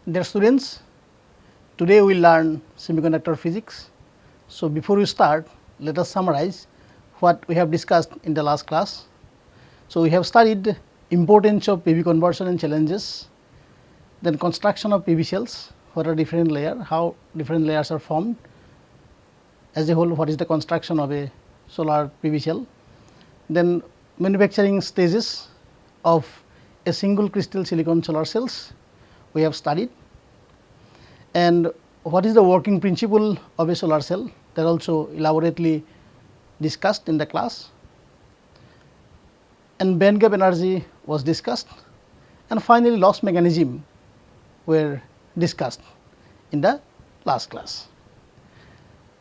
Dear students, today we will learn semiconductor physics. So, before we start, let us summarize what we have discussed in the last class. So, we have studied importance of PV conversion and challenges, then construction of PV cells, what are different layers, how different layers are formed, as a whole what is the construction of a solar PV cell, then manufacturing stages of a single crystal silicon solar cells we have studied, and what is the working principle of a solar cell, that also elaborately discussed in the class, and band gap energy was discussed, and finally loss mechanism were discussed in the last class.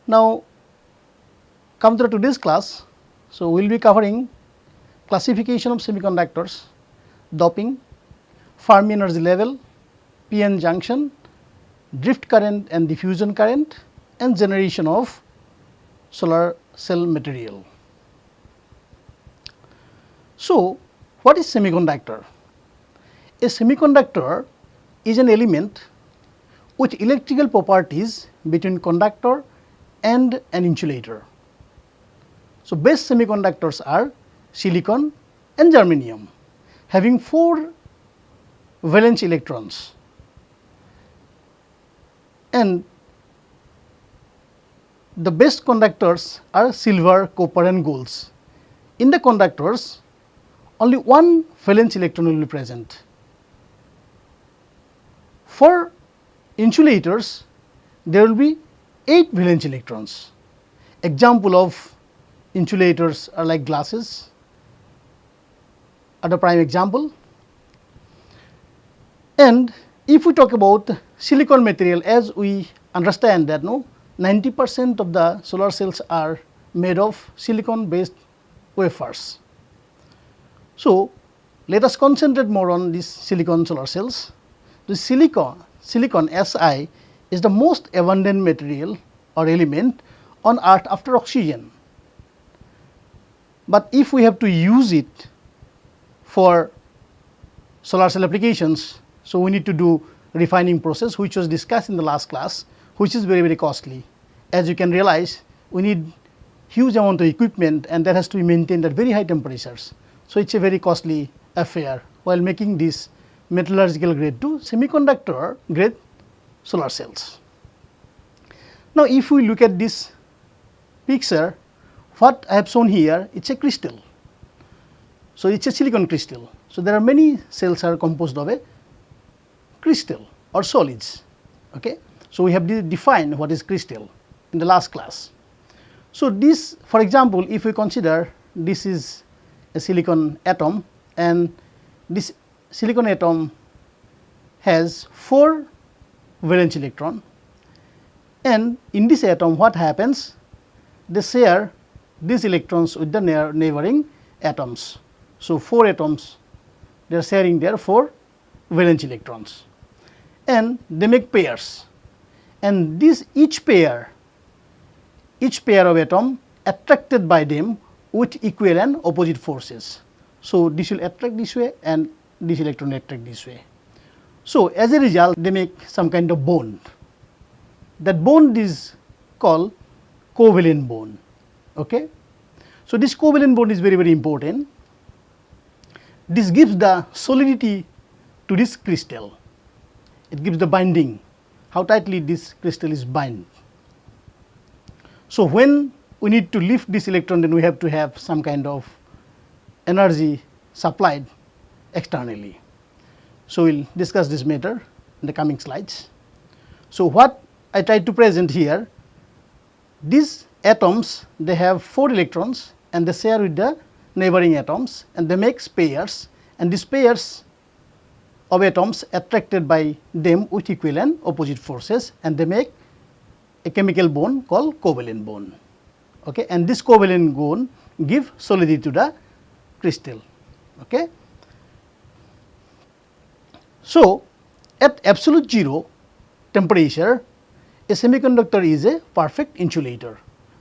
Now, come to today's class. So, we will be covering classification of semiconductors, doping, Fermi energy level, p-n junction, drift current and diffusion current, and generation of solar cell material. So, what is semiconductor? A semiconductor is an element with electrical properties between conductor and an insulator. So, base semiconductors are silicon and germanium, having 4 valence electrons, and the best conductors are silver, copper and golds. In the conductors, only 1 valence electron will be present. For insulators, there will be 8 valence electrons. Example of insulators are like glasses, are the prime example. And if we talk about silicon material, as we understand that 90% of the solar cells are made of silicon based wafers. So, let us concentrate more on these silicon solar cells. The silicon Si is the most abundant material or element on earth after oxygen. But if we have to use it for solar cell applications, so we need to do refining process, which was discussed in the last class, which is very costly. As you can realize, we need huge amount of equipment, and that has to be maintained at very high temperatures. So, it is a very costly affair while making this metallurgical grade to semiconductor grade solar cells. Now, if we look at this picture, what I have shown here, it is a crystal. So, it is a silicon crystal. So, there are many cells are composed of a crystal or solids. Okay. So, we have defined what is crystal in the last class. So, this, for example, if we consider this is a silicon atom, and this silicon atom has 4 valence electron, and in this atom what happens, they share these electrons with the neighboring atoms. So, 4 atoms, they are sharing their 4 valence electrons, and they make pairs, and this each pair of atom attracted by them with equal and opposite forces. So, this will attract this way and this electron attract this way. So, as a result, they make some kind of bond. That bond is called covalent bond. Okay. So, this covalent bond is very important. This gives the solidity to this crystal. It gives the binding, how tightly this crystal is bind. So, when we need to lift this electron, then we have to have some kind of energy supplied externally. So, we will discuss this matter in the coming slides. So, what I tried to present here, these atoms, they have 4 electrons and they share with the neighboring atoms, and they make pairs, and these pairs of atoms attracted by them with equal and opposite forces, and they make a chemical bond called covalent bond. Okay. And this covalent bond give solidity to the crystal. Okay. So, at absolute 0 temperature, a semiconductor is a perfect insulator.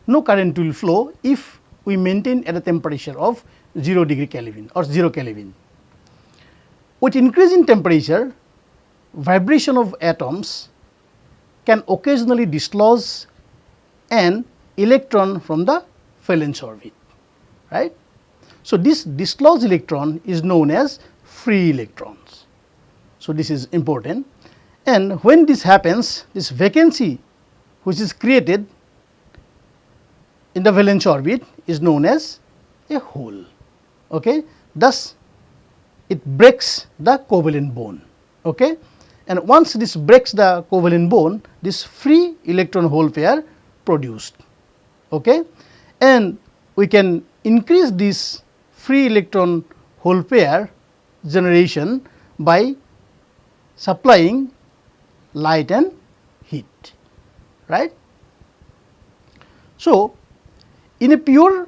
No current will flow if we maintain at a temperature of 0 degree Kelvin or 0 Kelvin. With increasing temperature, vibration of atoms can occasionally dislodge an electron from the valence orbit, right. So, this dislodged electron is known as free electrons. So, this is important, and when this happens, this vacancy which is created in the valence orbit is known as a hole. Okay. Thus, it breaks the covalent bond. Okay. And once this breaks the covalent bond, this free electron hole pair produced. Okay. And we can increase this free electron hole pair generation by supplying light and heat, right. So, in a pure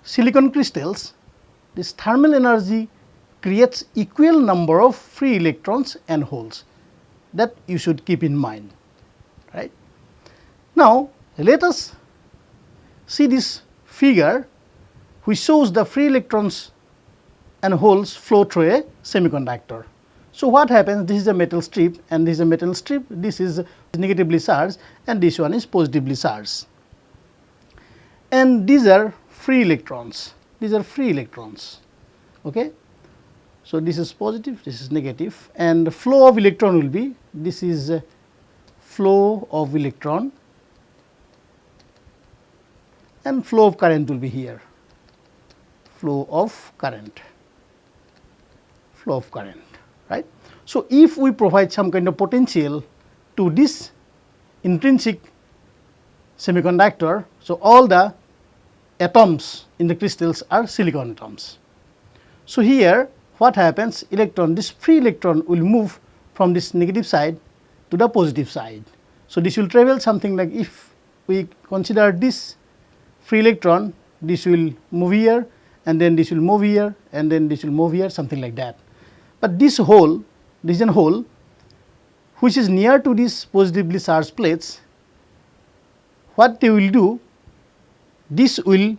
silicon crystals, this thermal energy creates equal number of free electrons and holes, that you should keep in mind, right. Now, let us see this figure which shows the free electrons and holes flow through a semiconductor. So, what happens? This is a metal strip and this is a metal strip, this is negatively charged and this one is positively charged, and these are free electrons, these are free electrons. Okay. So, this is positive, this is negative, and the flow of electron will be, this is flow of electron and flow of current will be here, flow of current, right. So, if we provide some kind of potential to this intrinsic semiconductor, so all the atoms in the crystals are silicon atoms. So, here what happens, electron, this free electron will move from this negative side to the positive side. So, this will travel something like, if we consider this free electron, this will move here and then this will move here and then this will move here, something like that. But this hole, this is a hole which is near to these positively charged plates, what they will do, this will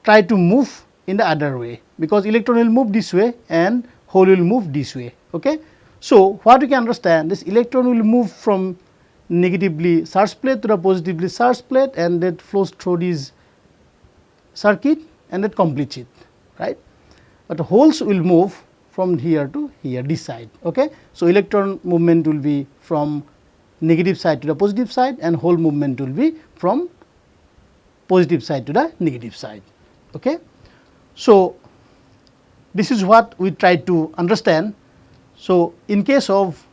try to move in the other way, because electron will move this way and hole will move this way. Okay. So, what we can understand, this electron will move from negatively charged plate to the positively charged plate and that flows through this circuit and that completes it, right. But holes will move from here to here, this side. Okay. So, electron movement will be from negative side to the positive side and hole movement will be from positive side to the negative side. Okay. So, this is what we try to understand. So, in case of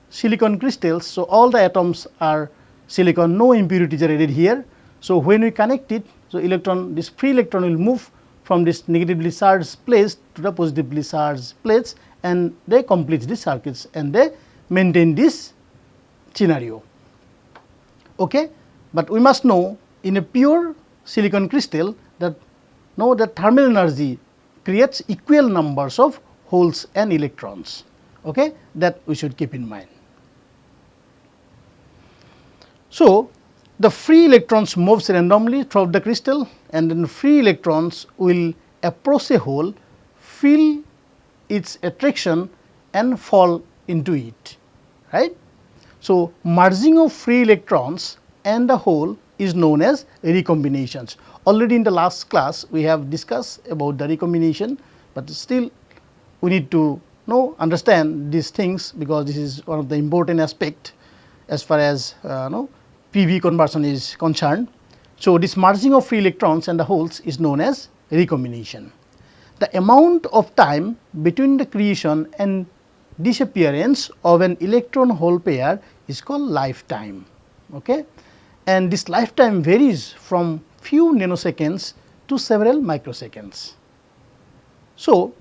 silicon crystals, so all the atoms are silicon, no impurities are added here. So, when we connect it, so electron, this free electron will move from this negatively charged place to the positively charged plates and they complete the circuits and they maintain this scenario. Okay. But we must know, in a pure silicon crystal, that now the thermal energy creates equal numbers of holes and electrons. Okay. That we should keep in mind. So, the free electrons moves randomly throughout the crystal and then free electrons will approach a hole, feel its attraction and fall into it, right. So, merging of free electrons and the hole is known as recombinations. Already in the last class we have discussed about the recombination, but still we need to understand these things, because this is one of the important aspect as far as PV conversion is concerned. So, this merging of free electrons and the holes is known as recombination. The amount of time between the creation and disappearance of an electron hole pair is called lifetime. Okay. And this lifetime varies from few nanoseconds to several microseconds. So,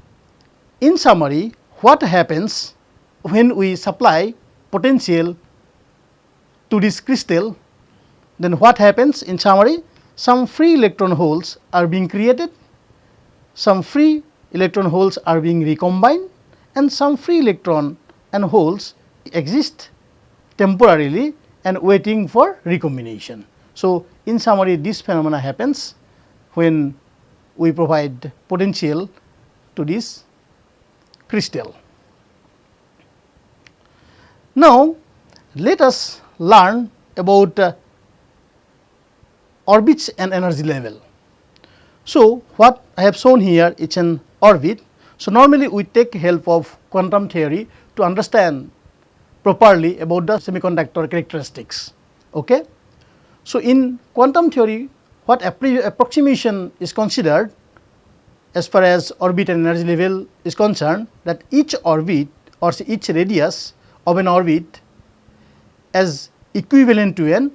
in summary, what happens when we supply potential to this crystal, then what happens in summary? Some free electron holes are being created, some free electron holes are being recombined and some free electron and holes exist temporarily and waiting for recombination. So, in summary, this phenomena happens when we provide potential to this crystal. Now, let us learn about orbits and energy level. So, what I have shown here is an orbit. So, normally we take help of quantum theory to understand properly about the semiconductor characteristics. Okay? So, in quantum theory, what approximation is considered as far as orbit and energy level is concerned, that each orbit or say each radius of an orbit as equivalent to an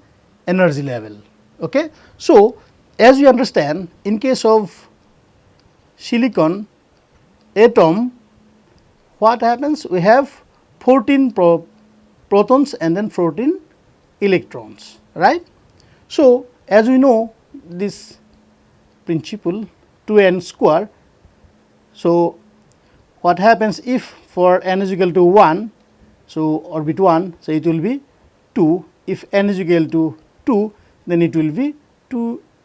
energy level. Okay? So, as you understand, in case of silicon atom, what happens? We have 14 protons and then 14 electrons, right. So, as we know this principle 2n square. So, what happens if for n is equal to 1, so orbit 1, so it will be 2. If n is equal to 2, then it will be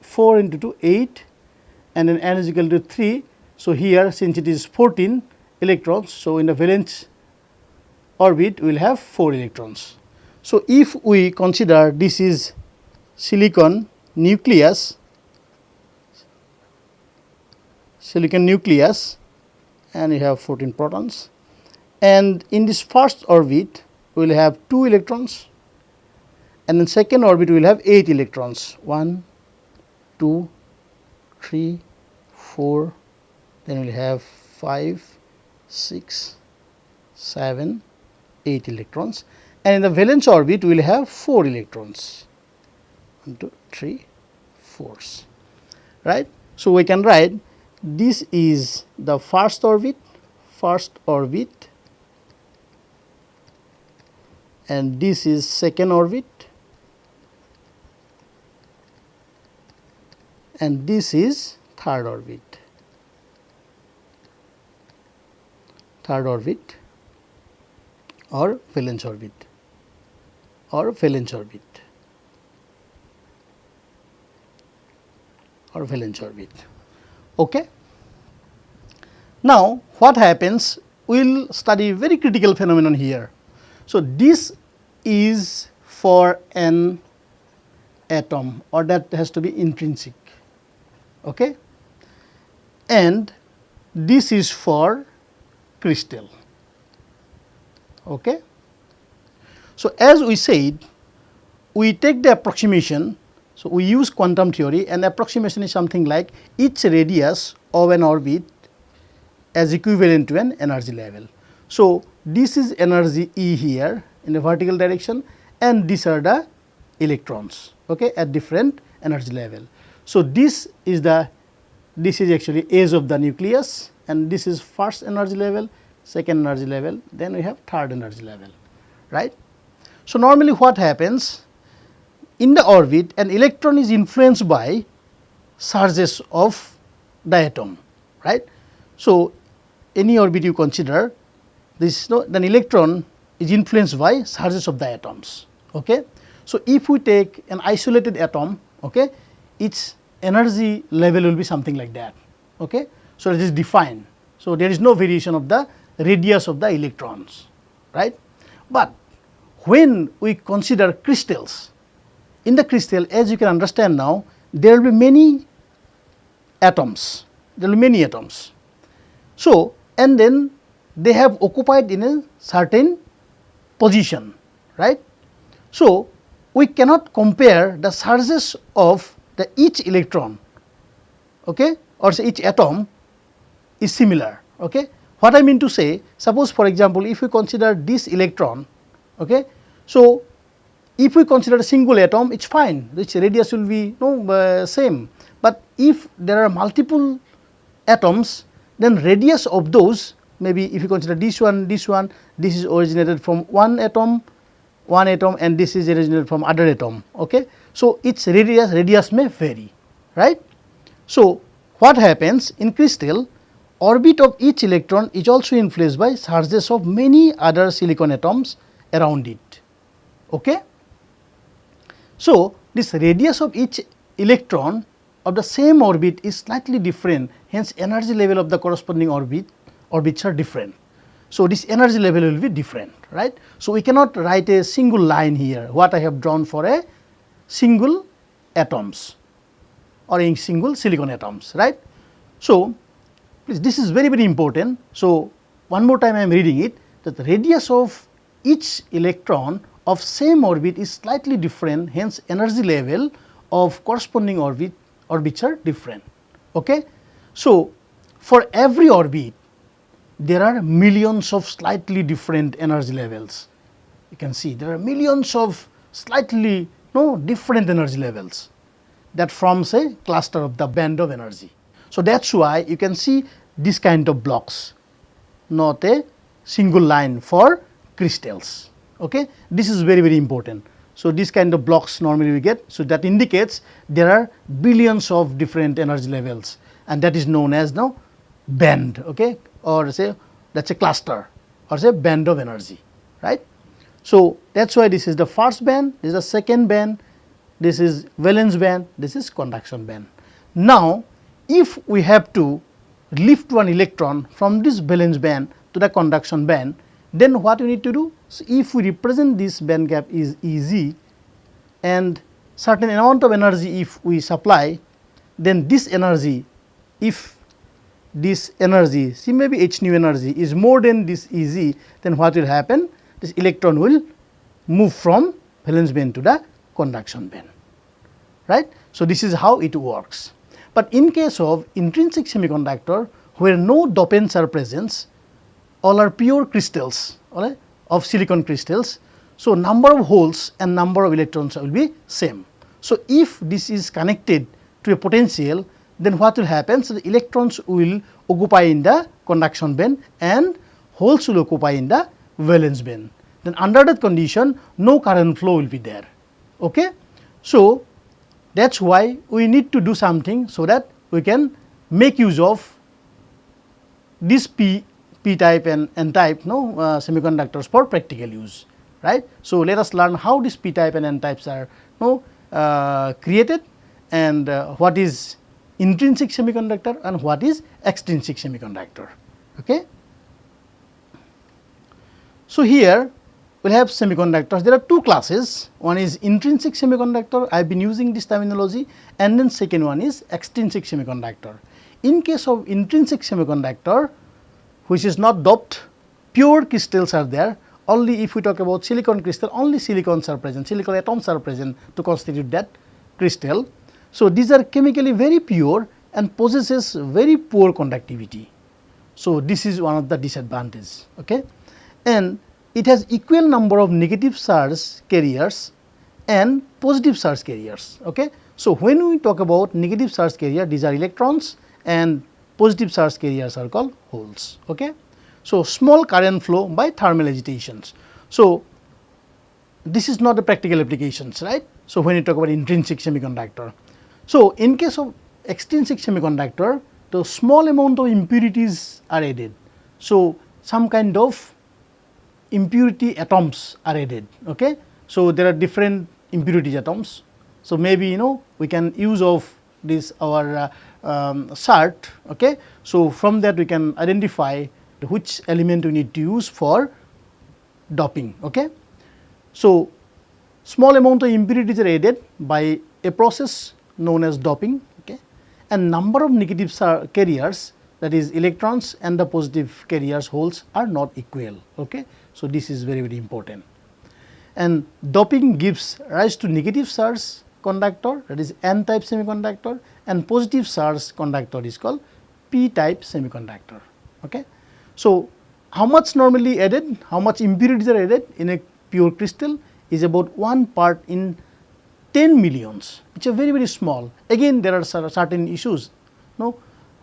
4 into 2 8, and then n is equal to 3. So, here since it is 14 electrons, so in the valence orbit we will have 4 electrons. So, if we consider this is silicon nucleus, and you have 14 protons, and in this first orbit we will have 2 electrons, and in second orbit we will have 8 electrons, 1, 2, 3, 4, then we will have 5, 6, 7, 8 electrons, and in the valence orbit we will have 4 electrons, 1, 2, 3, 4, right. So, we can write this is the first orbit, and this is second orbit, and this is third orbit, or valence orbit, Okay. Now, what happens? We will study very critical phenomenon here. So, this is for an atom, or that has to be intrinsic, okay, and this is for crystal. Okay. So, as we said, we take the approximation. So, we use quantum theory, and approximation is something like each radius of an orbit as equivalent to an energy level. So, this is energy E here in the vertical direction, and these are the electrons, okay, at different energy level. So, this is actually age of the nucleus, and this is first energy level, second energy level, then we have third energy level, right. So, normally what happens? In the orbit, an electron is influenced by charges of the atom, right. So, any orbit you consider, then electron is influenced by charges of the atoms. Okay. So, if we take an isolated atom, okay, its energy level will be something like that. Okay. So, it is defined. So, there is no variation of the radius of the electrons, right. But when we consider crystals, in the crystal, as you can understand now, there will be many atoms, So, and then they have occupied in a certain position, right. So, we cannot compare the charges of each electron, okay, or say each atom is similar. Okay. What I mean to say, suppose for example, if we consider this electron, okay, so if we consider a single atom, it is fine, its radius will be same, but if there are multiple atoms, then radius of those, maybe if you consider this one, this is originated from one atom, and this is originated from other atom. Okay. So, its radius may vary, right. So, what happens in crystal, orbit of each electron is also influenced by charges of many other silicon atoms around it. Okay. So, this radius of each electron of the same orbit is slightly different, hence energy level of the corresponding orbits are different. So this energy level will be different, right? So we cannot write a single line here, what I have drawn for a single atoms or in single silicon atoms, right? So please, this is very, very important. So one more time I am reading it, that the radius of each electron of same orbit is slightly different, hence energy level of corresponding orbits are different. Okay? So for every orbit there are millions of slightly different energy levels. You can see there are millions of slightly different energy levels that forms a cluster of the band of energy. So that's why you can see this kind of blocks, not a single line for crystals. Okay? This is very, very important. So this kind of blocks normally we get. So that indicates there are billions of different energy levels, and that is known as now band, okay, or say that's a cluster or say band of energy, right? So that's why this is the first band, this is the second band, this is valence band, this is conduction band. Now if we have to lift one electron from this valence band to the conduction band, then what we need to do? So if we represent this band gap is Eg and certain amount of energy if we supply, then this energy, if this energy, see maybe h nu energy is more than this Eg, then what will happen? This electron will move from valence band to the conduction band, right? So this is how it works. But in case of intrinsic semiconductor, where no dopants are present, all are pure crystals, right, of silicon crystals. So number of holes and number of electrons will be same. So if this is connected to a potential, then what will happen? So the electrons will occupy in the conduction band and holes will occupy in the valence band. Then under that condition, no current flow will be there. Okay? So that's why we need to do something so that we can make use of this p type and n type semiconductors for practical use, right? So let us learn how this p type and n types are created, and what is intrinsic semiconductor and what is extrinsic semiconductor. Okay? So here we will have semiconductors. There are two classes. One is intrinsic semiconductor, I have been using this terminology, and then second one is extrinsic semiconductor. In case of intrinsic semiconductor, which is not doped, pure crystals are there. Only if we talk about silicon crystal, only silicons are present, silicon atoms are present to constitute that crystal. So these are chemically very pure and possesses very poor conductivity. So this is one of the disadvantages. Okay? And it has equal number of negative charge carriers and positive charge carriers. Okay? So when we talk about negative charge carrier, these are electrons, and positive charge carriers are called holes. Okay? So small current flow by thermal agitations. So this is not a practical applications, right? So when you talk about intrinsic semiconductor. So in case of extrinsic semiconductor, the small amount of impurities are added. So some kind of impurity atoms are added. Okay? So there are different impurities atoms. So maybe we can use of this our chart. Okay? So from that we can identify which element we need to use for doping. Okay? So small amount of impurities are added by a process known as doping. Okay? And number of negative carriers, that is electrons, and the positive carriers holes are not equal. Okay? So this is very, very important. And doping gives rise to negative charge conductor, that is n type semiconductor, and positive charge conductor is called p type semiconductor. Okay? So how much normally added, how much impurities are added in a pure crystal is about 1 part in 10 millions, which are very, very small. Again, there are certain issues,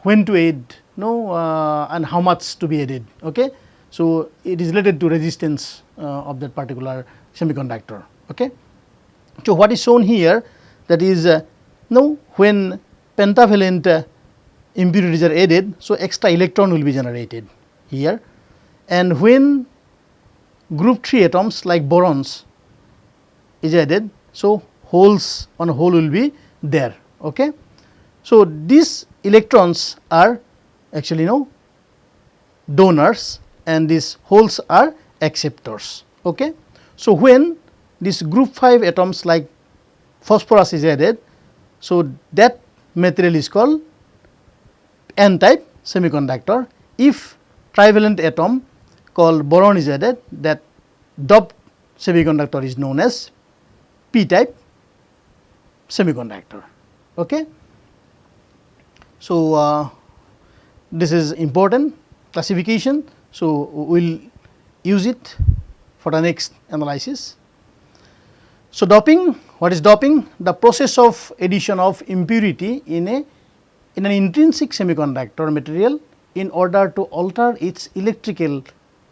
when to add, and how much to be added. Okay? So it is related to resistance of that particular semiconductor. Okay? So what is shown here, that is when pentavalent impurities are added, so extra electron will be generated here, and when group 3 atoms like borons is added, so holes on a hole will be there. Okay? So these electrons are actually donors, and these holes are acceptors. Okay. So, when this group 5 atoms like phosphorus is added, so that material is called n-type semiconductor. If trivalent atom called boron is added, that doped semiconductor is known as p-type semiconductor. Okay. So, this is important classification. So, we will use it for the next analysis. So, doping, what is doping? The process of addition of impurity in an intrinsic semiconductor material in order to alter its electrical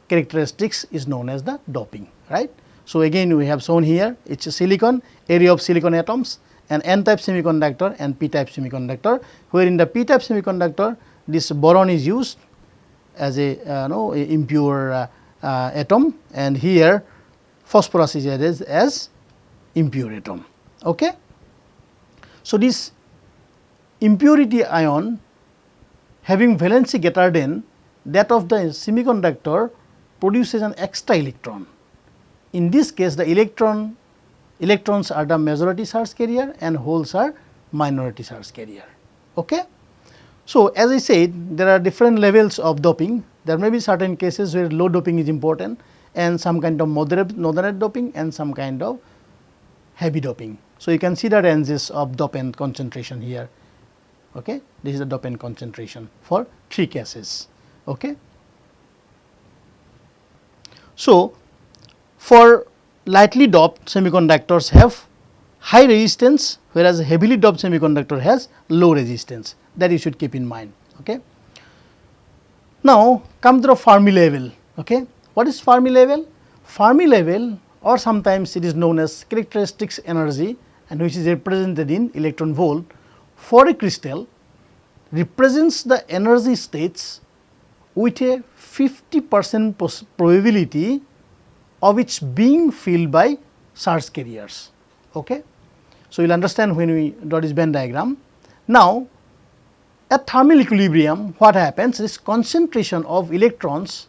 characteristics is known as the doping, right. So, again we have shown here, it is a silicon, area of silicon atoms, an n-type semiconductor and p-type semiconductor, where in the p-type semiconductor this boron is used as a impure atom, and here phosphorus is added as impure atom. Okay. So, this impurity ion having valency greater than that of the semiconductor produces an extra electron. In this case, the electrons are the majority charge carrier and holes are minority charge carrier. Okay. So, as I said, there are different levels of doping. There may be certain cases where low doping is important and some kind of moderate doping and some kind of heavy doping. So, you can see the ranges of dopant concentration here. Okay. This is the dopant concentration for 3 cases. Okay. So, for lightly doped semiconductors have high resistance, whereas heavily doped semiconductor has low resistance, that you should keep in mind. Okay. Now, come to the Fermi level. Okay. What is Fermi level? Fermi level, or sometimes it is known as characteristics energy, and which is represented in electron volt, for a crystal represents the energy states with a 50% probability of its being filled by charge carriers. Okay. So, you will understand when we draw this Venn diagram. Now, at thermal equilibrium, what happens is concentration of electrons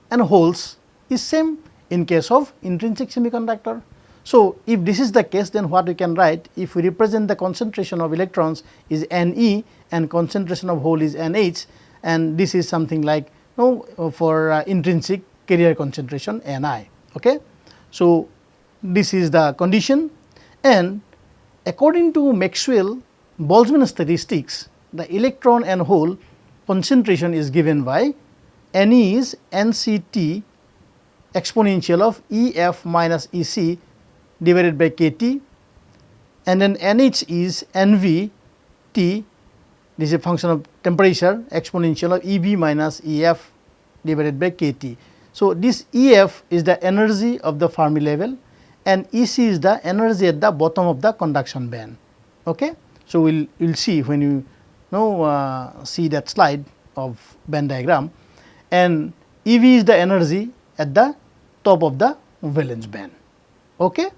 and holes is same in case of intrinsic semiconductor. So, if this is the case, then what we can write, if we represent the concentration of electrons is Ne and concentration of hole is Nh, and this is something like for intrinsic carrier concentration Ni. Okay. So, this is the condition, and according to Maxwell-Boltzmann statistics, the electron and hole concentration is given by Ne is Nct exponential of Ef minus Ec divided by Kt, and then Nh is Nv T, this is a function of temperature, exponential of Ev minus Ef divided by Kt. So, this Ef is the energy of the Fermi level and Ec is the energy at the bottom of the conduction band. Okay. So, we will see when you see that slide of Venn diagram, and Ev is the energy at the top of the valence band. Okay.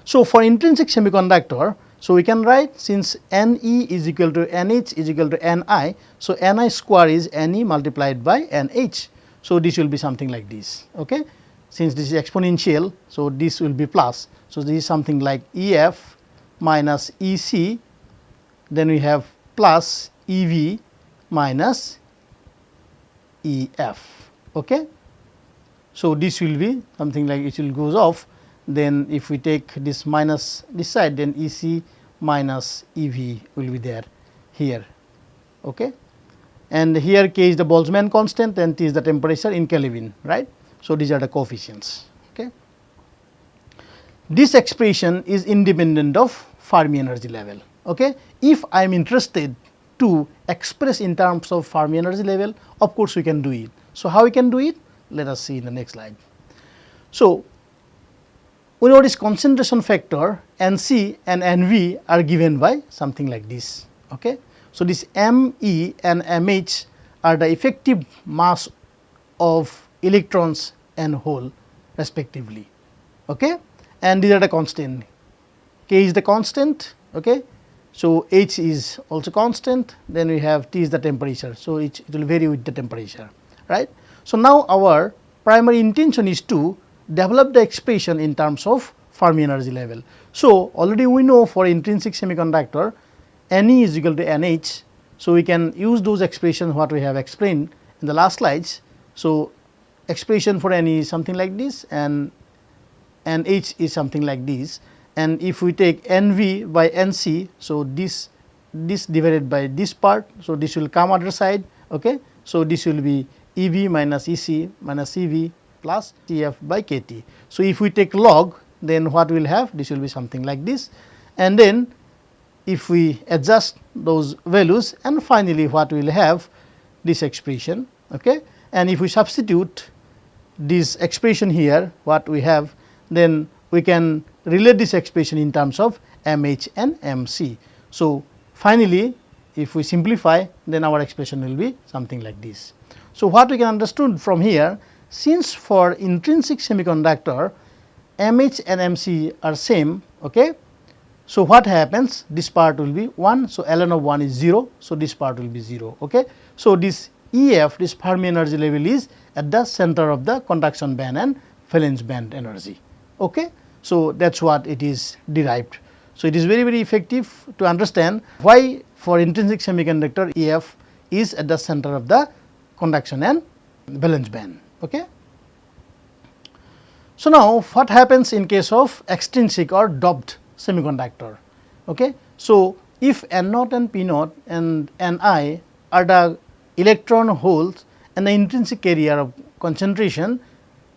So, for intrinsic semiconductor, so we can write, since Ne is equal to Nh is equal to Ni, so Ni square is Ne multiplied by Nh. So, this will be something like this. Okay. Since this is exponential, so this will be plus. So, this is something like Ef minus Ec, then we have plus Ev minus Ef. Okay. So, this will be something like it will goes off, then if we take this minus this side, then Ec minus Ev will be there here. Okay. And here K is the Boltzmann constant and T is the temperature in Kelvin, right. So, these are the coefficients. Okay. This expression is independent of Fermi energy level. Okay. If I am interested to express in terms of Fermi energy level, of course, we can do it. So, how we can do it? Let us see in the next slide. So, we know this concentration factor Nc and Nv are given by something like this. Okay. So, this Me and Mh are the effective mass of electrons and hole respectively. Okay. And these are the constant. K is the constant. Okay. So, H is also constant, then we have T is the temperature. So, it will vary with the temperature, right. So, now our primary intention is to develop the expression in terms of Fermi energy level. So, already we know for intrinsic semiconductor Ne is equal to Nh. So, we can use those expressions what we have explained in the last slides. So, expression for Ne is something like this and Nh is something like this, and if we take Nv by Nc, so this divided by this part, so this will come other side. Okay. So, this will be Ev minus Ec minus Ev plus Tf by Kt. So, if we take log, then what we will have, this will be something like this, and then if we adjust those values, and finally what we will have this expression. Okay. And if we substitute this expression here, what we have, then we can relate this expression in terms of Mh and Mc. So, finally, if we simplify, then our expression will be something like this. So, what we can understand from here, since for intrinsic semiconductor Mh and Mc are same, okay. So, what happens, this part will be 1. So, ln of 1 is 0. So, this part will be 0. Okay. So, this Ef, this Fermi energy level is at the center of the conduction band and valence band energy. Okay. So, that is what it is derived. So, it is very effective to understand why for intrinsic semiconductor Ef is at the center of the conduction and valence band. Okay. So, now what happens in case of extrinsic or doped semiconductor? Okay. So, if N naught and P naught and Ni are the electron holes and the intrinsic carrier of concentration,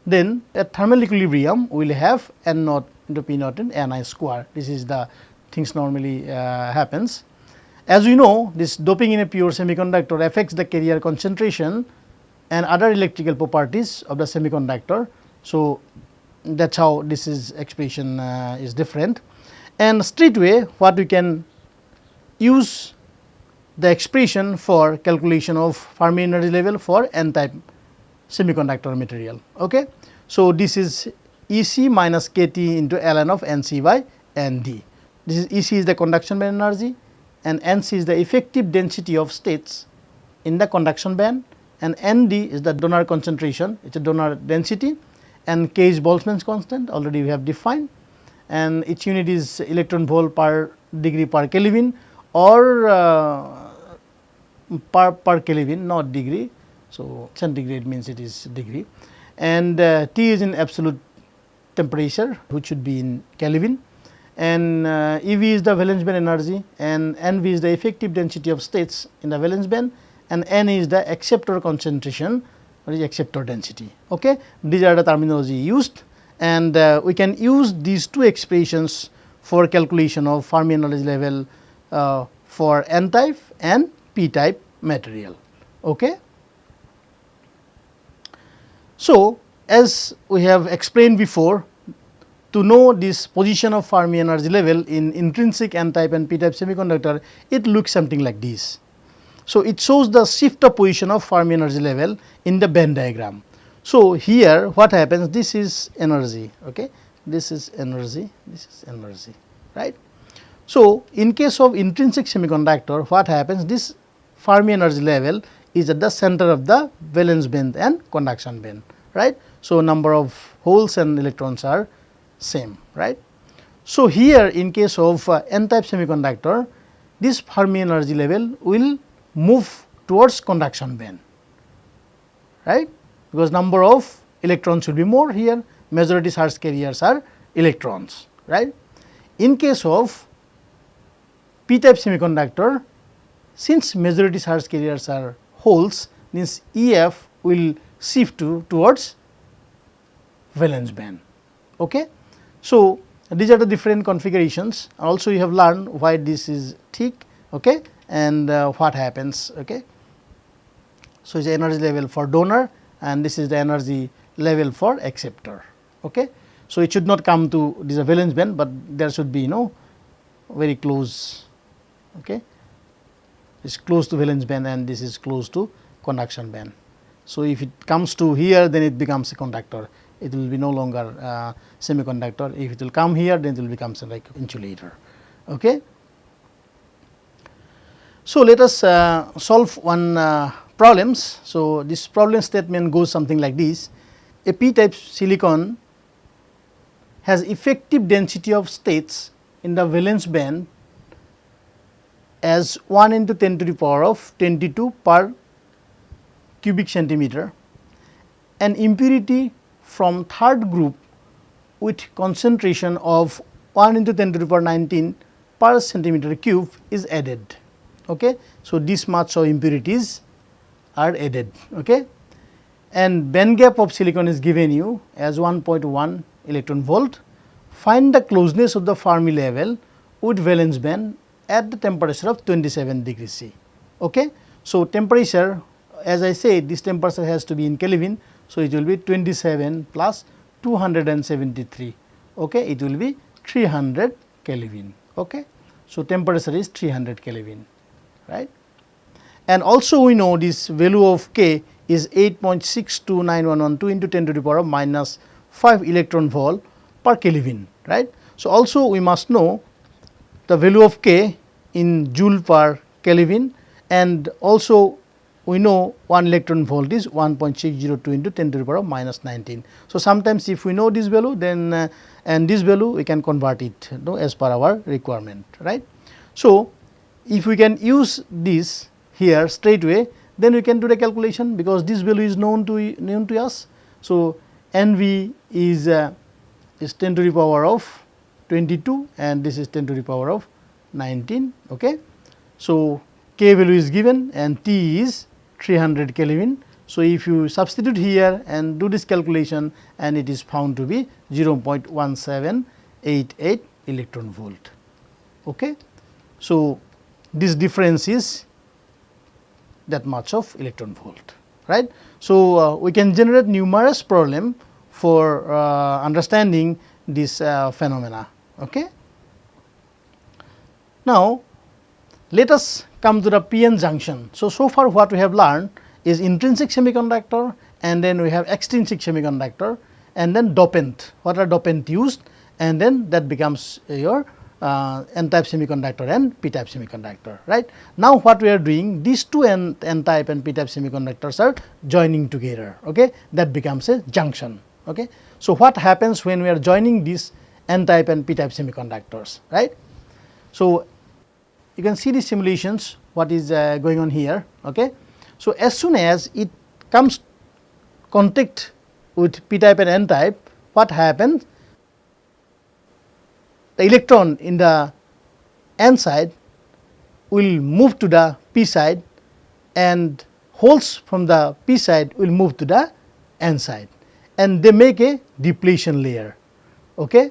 then at thermal equilibrium we will have N naught into P naught and Ni square. This is the things normally happens. As we know, this doping in a pure semiconductor affects the carrier concentration and other electrical properties of the semiconductor. So, that is how this is expression is different, and straightway what we can use the expression for calculation of Fermi energy level for N type semiconductor material. Okay. So, this is Ec minus Kt into ln of Nc by Nd. This is Ec is the conduction band energy and Nc is the effective density of states in the conduction band, and Nd is the donor concentration, it is a donor density, and K is Boltzmann's constant, already we have defined, and its unit is electron volt per degree per Kelvin or per Kelvin, not degree. So, centigrade means it is degree, and T is in absolute temperature, which should be in Kelvin, and Ev is the valence band energy, and Nv is the effective density of states in the valence band, and N is the acceptor concentration or is acceptor density. Okay. These are the terminology used, and we can use these two expressions for calculation of Fermi energy level for N type and P type material. Okay. So, as we have explained before, to know this position of Fermi energy level in intrinsic N type and P type semiconductor, it looks something like this. So, it shows the shift of position of Fermi energy level in the Venn diagram. So, here what happens, this is energy, okay. This is energy, this is energy, right. So, in case of intrinsic semiconductor, what happens, this Fermi energy level is at the center of the valence band and conduction band, right. So, number of holes and electrons are same, right. So, here in case of N type semiconductor, this Fermi energy level will move towards conduction band, right, because number of electrons will be more here, majority charge carriers are electrons, right. In case of P type semiconductor, since majority charge carriers are holes, means Ef will shift towards valence band. Okay. So, these are the different configurations. Also, you have learned why this is thick, okay, and what happens. Okay. So, it's the energy level for donor, and this is the energy level for acceptor. Okay. So, it should not come to this valence band, but there should be very close. Okay. It's close to valence band, and this is close to conduction band. So, if it comes to here, then it becomes a conductor. It will be no longer semiconductor. If it will come here, then it will become like insulator. Okay. So, let us solve one problems. So, this problem statement goes something like this: a p-type silicon has effective density of states in the valence band as 1 into 10 to the power of 22 per cubic centimeter, an impurity from third group with concentration of 1 into 10 to the power 19 per centimeter cube is added. Okay. So, this much of impurities are added. Okay. And band gap of silicon is given you as 1.1 electron volt. Find the closeness of the Fermi level with valence band at the temperature of 27 degrees C. Okay. So, temperature, as I said, this temperature has to be in Kelvin. So, it will be 27 plus 273. Okay. It will be 300 Kelvin. Okay. So, temperature is 300 Kelvin, right. And also we know this value of K is 8.629112 into 10 to the power of minus 5 electron volt per Kelvin, right. So, also we must know the value of K in joule per Kelvin, and also we know 1 electron volt is 1.602 into 10 to the power of minus 19. So, sometimes if we know this value, then and this value we can convert it, you know, as per our requirement, right. So, if we can use this here straight away, then we can do the calculation, because this value is known to us. So, NV is 10 to the power of 22 and this is 10 to the power of 19. Okay. So, K value is given and T is 300 Kelvin. So, if you substitute here and do this calculation, and it is found to be 0.1788 electron volt. Okay. So, this difference is that much of electron volt, right. So, we can generate numerous problem for understanding this phenomena. Okay. Now, let us come to the p-n junction. So, so far what we have learned is intrinsic semiconductor, and then we have extrinsic semiconductor, and then dopant. What are dopant used, and then that becomes your n-type semiconductor and p-type semiconductor, right. Now, what we are doing, these two n-type and p-type semiconductors are joining together. Okay. That becomes a junction. Okay. So, what happens when we are joining these n-type and p-type semiconductors, right. So, you can see the simulations what is going on here. Okay. So, as soon as it comes contact with p-type and n-type, what happens? The electron in the n side will move to the p side, and holes from the p side will move to the n side, and they make a depletion layer. Okay.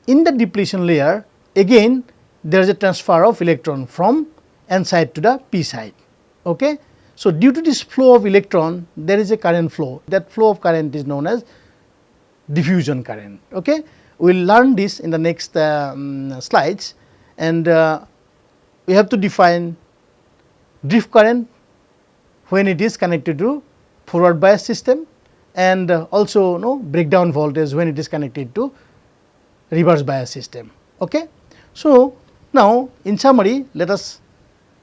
In the depletion layer, again there is a transfer of electron from n side to the p side. Okay. So, due to this flow of electron, there is a current flow. That flow of current is known as diffusion current. Okay. We will learn this in the next slides, and we have to define drift current when it is connected to forward bias system, and also breakdown voltage when it is connected to reverse bias system. Okay. So, now in summary, let us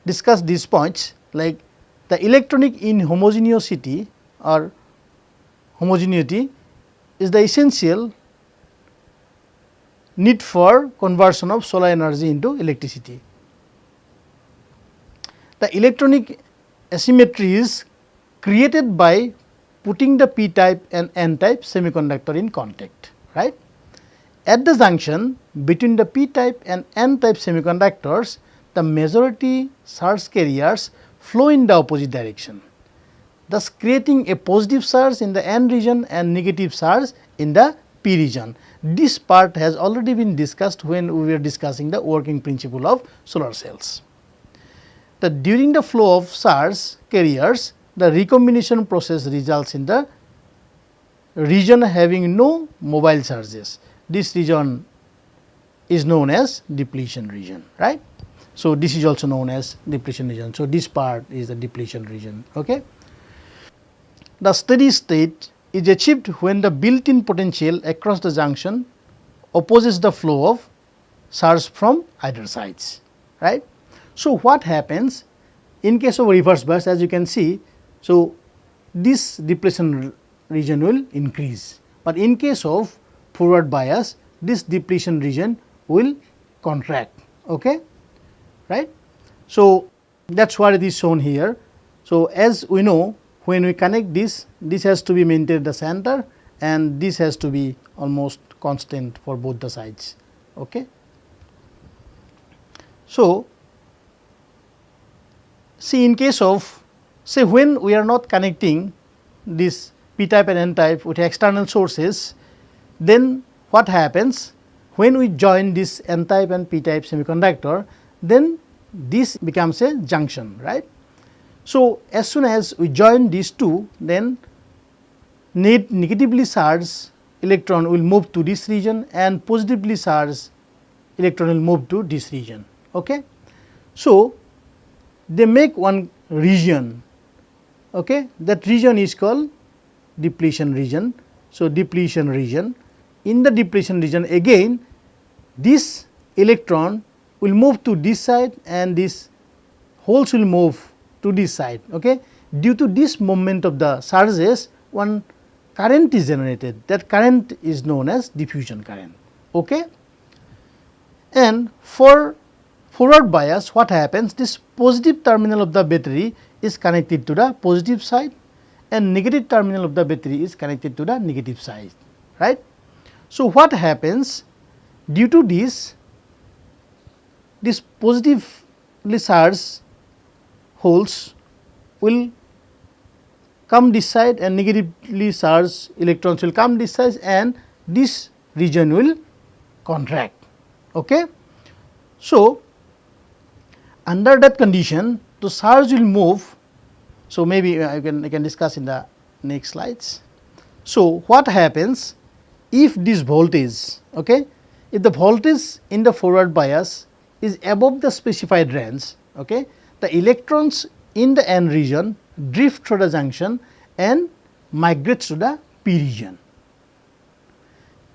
discuss these points, like the electronic inhomogeneity or homogeneity is the essential need for conversion of solar energy into electricity. The electronic asymmetry is created by putting the p-type and n-type semiconductor in contact, right. At the junction between the p-type and n-type semiconductors, the majority charge carriers flow in the opposite direction, thus creating a positive charge in the n region and negative charge in the p region. This part has already been discussed when we were discussing the working principle of solar cells. During the flow of charge carriers, the recombination process results in the region having no mobile charges. This region is known as depletion region, right. So, this is also known as depletion region. So, this part is the depletion region. Okay. The steady state is achieved when the built-in potential across the junction opposes the flow of charge from either sides, right. So, what happens in case of reverse bias? As you can see, So, this depletion region will increase, but in case of forward bias, this depletion region will contract. Okay, right? So, that is what it is shown here. So, as we know, when we connect this, this has to be maintained at the center and this has to be almost constant for both the sides. Okay. So, see, in case of, say, when we are not connecting this p type and n type with external sources, then what happens when we join this n type and p type semiconductor, then this becomes a junction, right. So, as soon as we join these two, then negatively charged electron will move to this region and positively charged electron will move to this region. Okay. So, they make one region, okay. That region is called depletion region. So, depletion region. In the depletion region, again this electron will move to this side and this holes will move to this side. Okay. Due to this movement of the charges, one current is generated. That current is known as diffusion current. Okay. And for forward bias, what happens? This positive terminal of the battery is connected to the positive side and negative terminal of the battery is connected to the negative side, right. So, what happens due to this positively charged holes will come this side and negatively charged electrons will come this side and this region will contract. Okay. So, under that condition the charge will move. So, maybe I can discuss in the next slides. So, what happens if this voltage, okay, if the voltage in the forward bias is above the specified range, okay, the electrons in the n region drift through the junction and migrates to the p region,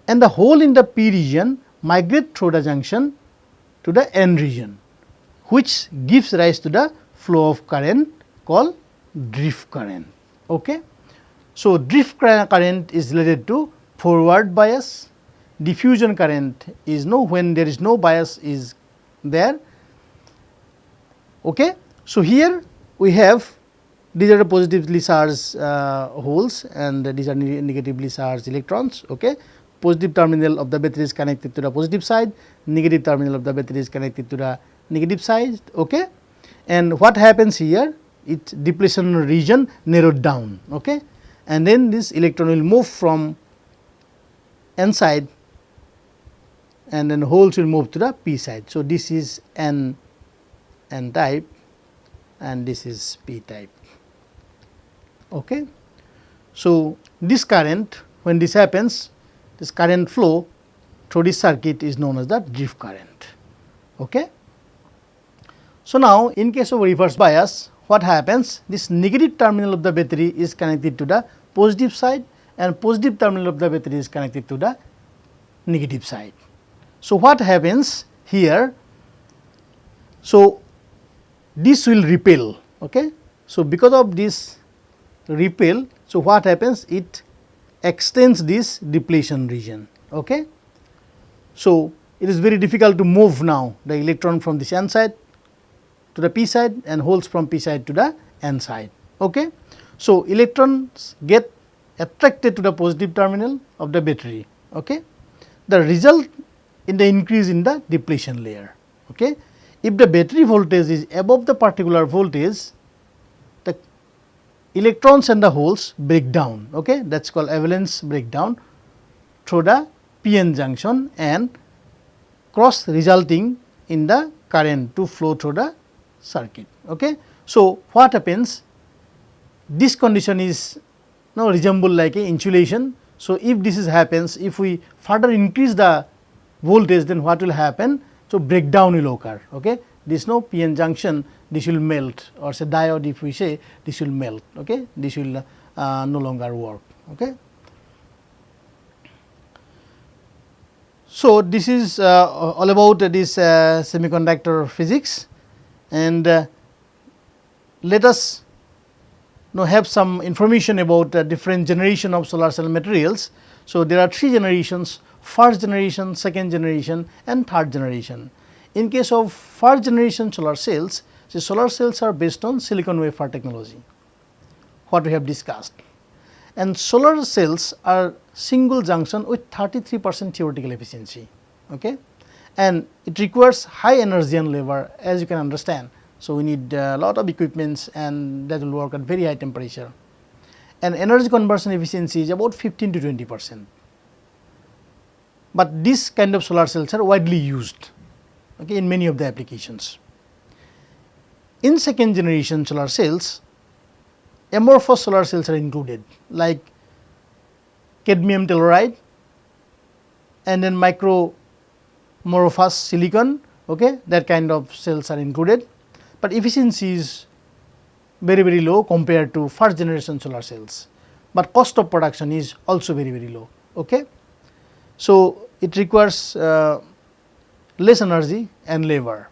and the hole in the p region migrate through the junction to the n region, which gives rise to the flow of current called drift current. Okay. So, drift current is related to forward bias, diffusion current is when there is no bias is there. Okay. So, here we have these are the positively charged holes and these are negatively charged electrons. Okay. Positive terminal of the battery is connected to the positive side, negative terminal of the battery is connected to the negative side. Okay. And what happens here? Its depletion region narrowed down. Okay. And then this electron will move from n side and then holes will move to the p side. So, this is n type and this is p type. Okay. So, this current, when this happens, this current flow through this circuit is known as the drift current. Okay. So, now in case of reverse bias, what happens? This negative terminal of the battery is connected to the positive side and positive terminal of the battery is connected to the negative side. So, what happens here? So, this will repel. Okay. So, because of this repel, so what happens? It extends this depletion region. Okay. So, it is very difficult to move now the electron from this n side to the p side and holes from p side to the n side. Okay. So, electrons get attracted to the positive terminal of the battery. Okay. The result in the increase in the depletion layer. Okay. If the battery voltage is above the particular voltage, the electrons and the holes break down. Okay. That is called avalanche breakdown through the p-n junction and cross resulting in the current to flow through the circuit. Okay. So, what happens? This condition is now resemble like a insulation. So, if this is happens, if we further increase the voltage, then what will happen? So, breakdown will occur. Okay. This no p-n junction, this will melt, or say diode, if we say this will melt. Okay. This will no longer work. Okay. So, this is all about this semiconductor physics, and let us now have some information about different generation of solar cell materials. So, there are 3 generations: first generation, second generation and third generation. In case of first generation solar cells, the solar cells are based on silicon wafer technology, what we have discussed, and solar cells are single junction with 33% theoretical efficiency, okay? And it requires high energy and labor, as you can understand. So, we need a lot of equipments and that will work at very high temperature, and energy conversion efficiency is about 15 to 20%. But this kind of solar cells are widely used, okay, in many of the applications. In second generation solar cells, amorphous solar cells are included, like cadmium telluride and then micromorphous silicon, okay, that kind of cells are included, but efficiency is very low compared to first generation solar cells, but cost of production is also very low, okay. So, it requires less energy and labor,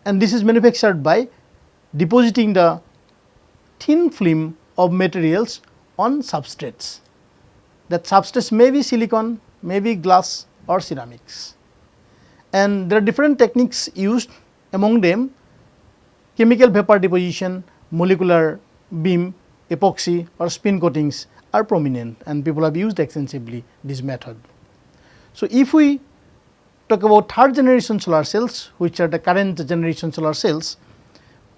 and this is manufactured by depositing the thin film of materials on substrates. That substrates may be silicon, may be glass or ceramics, and there are different techniques used. Among them, chemical vapor deposition, molecular beam, epoxy or spin coatings are prominent, and people have used extensively this method. So, if we talk about third generation solar cells, which are the current generation solar cells,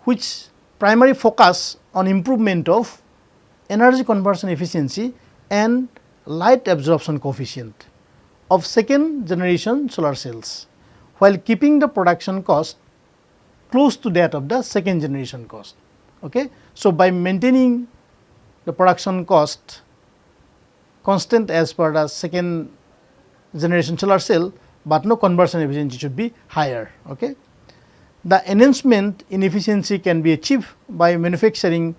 which primary focus on improvement of energy conversion efficiency and light absorption coefficient of second generation solar cells, while keeping the production cost close to that of the second generation cost, okay. So, by maintaining the production cost constant as per the second generation solar cell, but no conversion efficiency should be higher, okay. The enhancement in efficiency can be achieved by manufacturing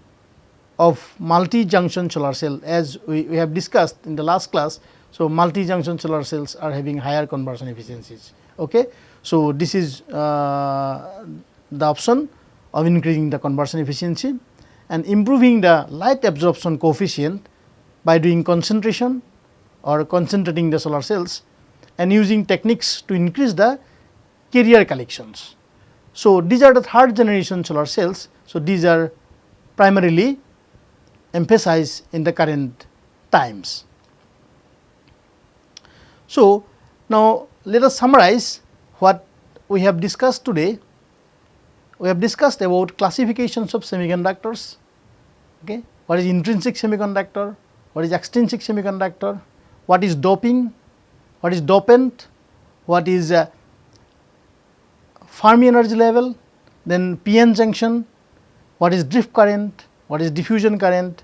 of multi-junction solar cell, as we have discussed in the last class. So, multi-junction solar cells are having higher conversion efficiencies, okay. So, this is the option of increasing the conversion efficiency and improving the light absorption coefficient by doing concentration or concentrating the solar cells and using techniques to increase the carrier collections. So, these are the third generation solar cells. So, these are primarily emphasized in the current times. So, now let us summarize what we have discussed today. We have discussed about classifications of semiconductors, okay. What is intrinsic semiconductor, what is extrinsic semiconductor, what is doping, what is dopant, what is Fermi energy level, then p-n junction, what is drift current, what is diffusion current,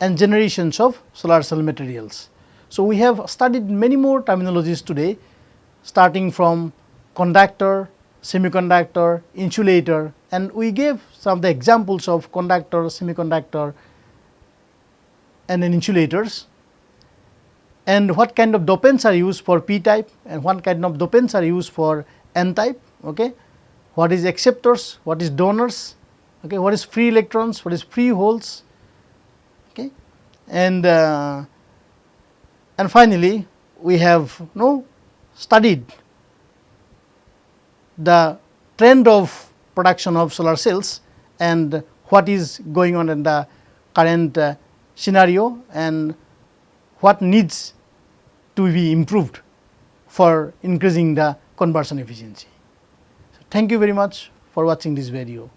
and generations of solar cell materials. So, we have studied many more terminologies today, starting from conductor, semiconductor, insulator, and we gave some of the examples of conductor, semiconductor and then insulators, and what kind of dopants are used for p type and what kind of dopants are used for n type, okay. What is acceptors, what is donors, okay. What is free electrons, what is free holes, okay. And finally, we have studied the trend of production of solar cells and what is going on in the current scenario and what needs to be improved for increasing the conversion efficiency. So, thank you very much for watching this video.